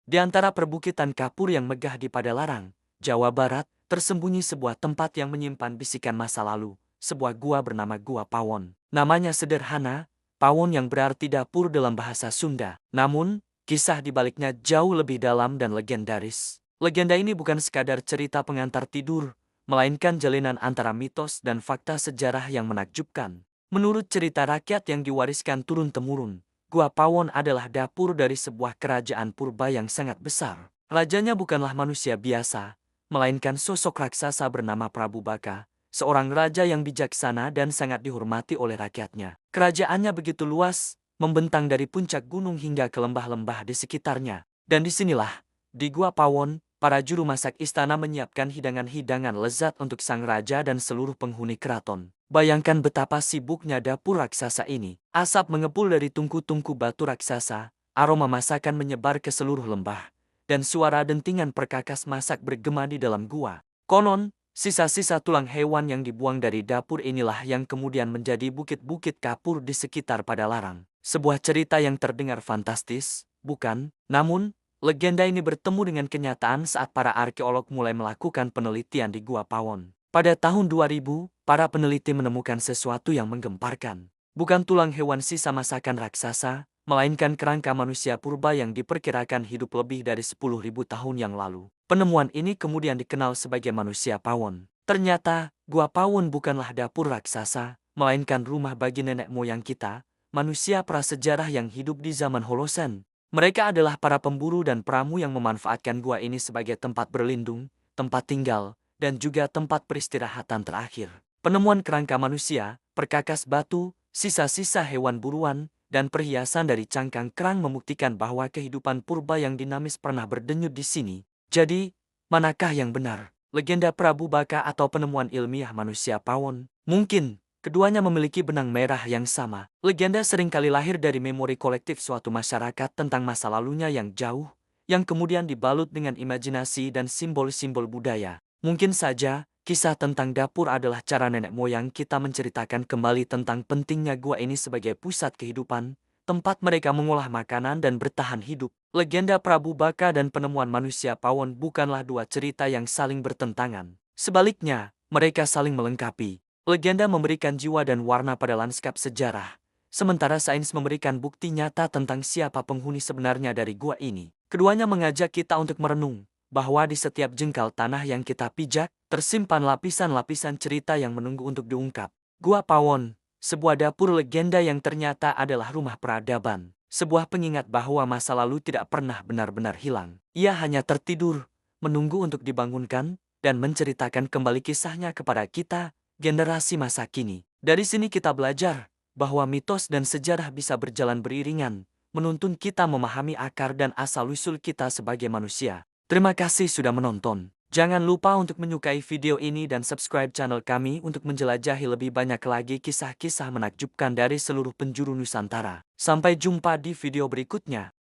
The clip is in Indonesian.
Di antara perbukitan kapur yang megah di Padalarang, Jawa Barat, tersembunyi sebuah tempat yang menyimpan bisikan masa lalu, sebuah gua bernama Gua Pawon. Namanya sederhana, Pawon yang berarti dapur dalam bahasa Sunda. Namun, kisah di baliknya jauh lebih dalam dan legendaris. Legenda ini bukan sekadar cerita pengantar tidur, melainkan jalinan antara mitos dan fakta sejarah yang menakjubkan. Menurut cerita rakyat yang diwariskan turun-temurun, Gua Pawon adalah dapur dari sebuah kerajaan purba yang sangat besar. Rajanya bukanlah manusia biasa, melainkan sosok raksasa bernama Prabu Baka, seorang raja yang bijaksana dan sangat dihormati oleh rakyatnya. Kerajaannya begitu luas, membentang dari puncak gunung hingga ke lembah-lembah di sekitarnya. Dan disinilah, di Gua Pawon, para juru masak istana menyiapkan hidangan-hidangan lezat untuk sang raja dan seluruh penghuni keraton. Bayangkan betapa sibuknya dapur raksasa ini. Asap mengepul dari tungku-tungku batu raksasa, aroma masakan menyebar ke seluruh lembah, dan suara dentingan perkakas masak bergema di dalam gua. Konon, sisa-sisa tulang hewan yang dibuang dari dapur inilah yang kemudian menjadi bukit-bukit kapur di sekitar Padalarang. Sebuah cerita yang terdengar fantastis, bukan? Namun, legenda ini bertemu dengan kenyataan saat para arkeolog mulai melakukan penelitian di Gua Pawon. Pada tahun 2000, para peneliti menemukan sesuatu yang menggemparkan. Bukan tulang hewan sisa masakan raksasa, melainkan kerangka manusia purba yang diperkirakan hidup lebih dari 10.000 tahun yang lalu. Penemuan ini kemudian dikenal sebagai manusia pawon. Ternyata, Gua Pawon bukanlah dapur raksasa, melainkan rumah bagi nenek moyang kita, manusia prasejarah yang hidup di zaman Holosen. Mereka adalah para pemburu dan pramu yang memanfaatkan gua ini sebagai tempat berlindung, tempat tinggal, dan juga tempat peristirahatan terakhir. Penemuan kerangka manusia, perkakas batu, sisa-sisa hewan buruan, dan perhiasan dari cangkang kerang membuktikan bahwa kehidupan purba yang dinamis pernah berdenyut di sini. Jadi, manakah yang benar? Legenda Prabu Baka atau penemuan ilmiah manusia pawon? Mungkin, keduanya memiliki benang merah yang sama. Legenda seringkali lahir dari memori kolektif suatu masyarakat tentang masa lalunya yang jauh, yang kemudian dibalut dengan imajinasi dan simbol-simbol budaya. Mungkin saja, kisah tentang dapur adalah cara nenek moyang kita menceritakan kembali tentang pentingnya gua ini sebagai pusat kehidupan, tempat mereka mengolah makanan dan bertahan hidup. Legenda Prabu Baka dan penemuan manusia pawon bukanlah dua cerita yang saling bertentangan. Sebaliknya, mereka saling melengkapi. Legenda memberikan jiwa dan warna pada lanskap sejarah, sementara sains memberikan bukti nyata tentang siapa penghuni sebenarnya dari gua ini. Keduanya mengajak kita untuk merenung bahwa di setiap jengkal tanah yang kita pijak, tersimpan lapisan-lapisan cerita yang menunggu untuk diungkap. Gua Pawon, sebuah dapur legenda yang ternyata adalah rumah peradaban. Sebuah pengingat bahwa masa lalu tidak pernah benar-benar hilang. Ia hanya tertidur, menunggu untuk dibangunkan, dan menceritakan kembali kisahnya kepada kita, generasi masa kini. Dari sini kita belajar bahwa mitos dan sejarah bisa berjalan beriringan, menuntun kita memahami akar dan asal-usul kita sebagai manusia. Terima kasih sudah menonton. Jangan lupa untuk menyukai video ini dan subscribe channel kami untuk menjelajahi lebih banyak lagi kisah-kisah menakjubkan dari seluruh penjuru Nusantara. Sampai jumpa di video berikutnya.